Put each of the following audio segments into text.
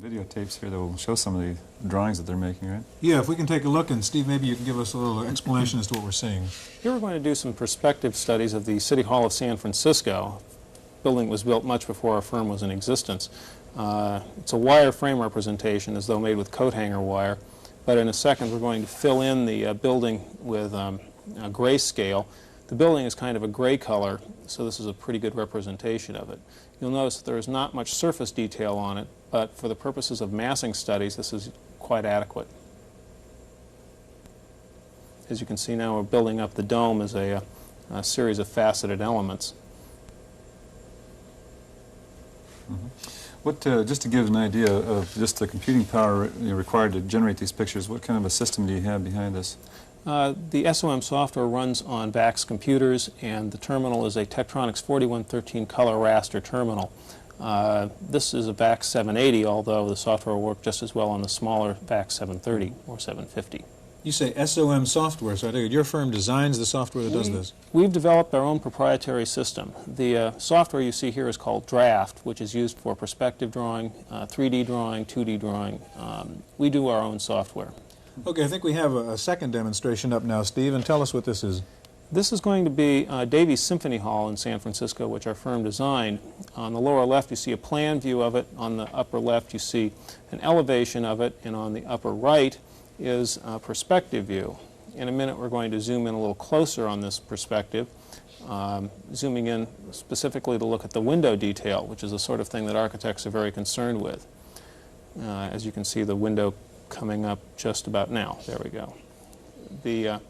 Videotapes here that will show some of the drawings that they're making, right? Yeah, if we can take a look, and Steve, maybe you can give us a little explanation as to what we're seeing. Here we're going to do some perspective studies of the City Hall of San Francisco. The building was built much before our firm was in existence. It's a wire frame representation, as though made with coat hanger wire, but in a second we're going to fill in the building with a grayscale. The building is kind of a gray color, so this is a pretty good representation of it. You'll notice that there is not much surface detail on it, but for the purposes of massing studies, this is quite adequate. As you can see now, we're building up the dome as a series of faceted elements. Mm-hmm. What, just to give an idea of just the computing power required to generate these pictures, what kind of a system do you have behind this? The SOM software runs on VAX computers, and the terminal is a Tektronix 4113 color raster terminal. This is a VAX 780, although the software will work just as well on the smaller VAX 730 or 750. You say SOM software, so I think your firm designs the software that does this. We've developed our own proprietary system. The software you see here is called Draft, which is used for perspective drawing, 3D drawing, 2D drawing. We do our own software. Okay, I think we have a second demonstration up now, Steve, and tell us what this is. This is going to be Davies Symphony Hall in San Francisco, which our firm designed. On the lower left you see a plan view of it, on the upper left you see an elevation of it, and on the upper right is a perspective view. In a minute we're going to zoom in a little closer on this perspective, zooming in specifically to look at the window detail, which is the sort of thing that architects are very concerned with. As you can see, the window coming up just about now. There we go. The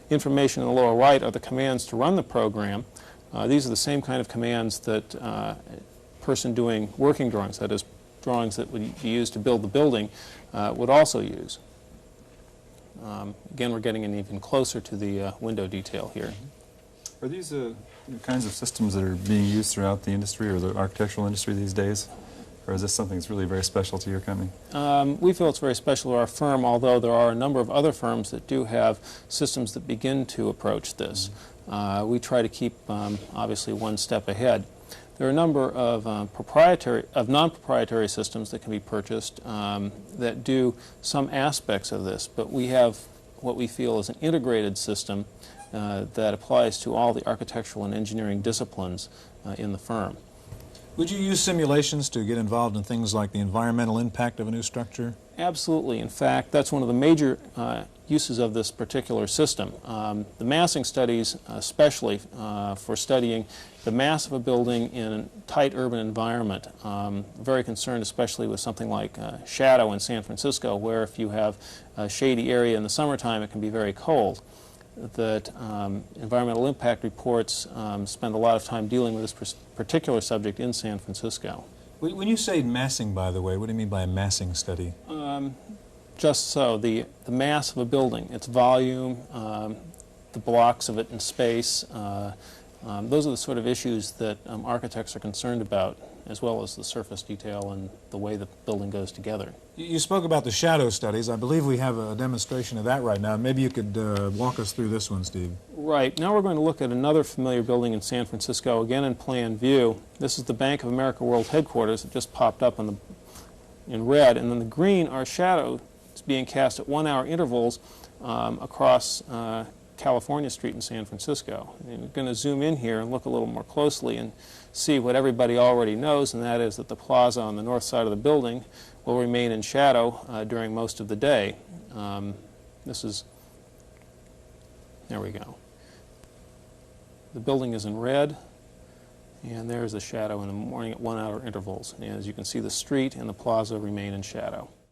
information in the lower right are the commands to run the program. These are the same kind of commands that a person doing working drawings, that is, drawings that would be used to build the building, would also use. Again, we're getting in even closer to the window detail here. Are these the kinds of systems that are being used throughout the industry or the architectural industry these days? Or is this something that's really very special to your company? We feel it's very special to our firm, although there are a number of other firms that do have systems that begin to approach this. We try to keep, obviously, one step ahead. There are a number of non-proprietary systems that can be purchased that do some aspects of this, but we have what we feel is an integrated system that applies to all the architectural and engineering disciplines in the firm. Would you use simulations to get involved in things like the environmental impact of a new structure? Absolutely. In fact, that's one of the major uses of this particular system. The massing studies, especially for studying the mass of a building in a tight urban environment, very concerned especially with something like shadow in San Francisco, where if you have a shady area in the summertime, it can be very cold. That environmental impact reports spend a lot of time dealing with this particular subject in San Francisco. When you say massing, by the way, what do you mean by a massing study? Just so, the mass of a building, its volume, the blocks of it in space, those are the sort of issues that architects are concerned about, as well as the surface detail and the way the building goes together. You spoke about the shadow studies. I believe we have a demonstration of that right now. Maybe you could walk us through this one, Steve. Right. Now we're going to look at another familiar building in San Francisco, again in plan view. This is the Bank of America World Headquarters. It just popped up in red, and then the green are shadows being cast at 1-hour intervals across California Street in San Francisco. And we're going to zoom in here and look a little more closely and see what everybody already knows, and that is that the plaza on the north side of the building will remain in shadow during most of the day. There we go. The building is in red, and there's the shadow in the morning at 1-hour intervals. And as you can see, the street and the plaza remain in shadow.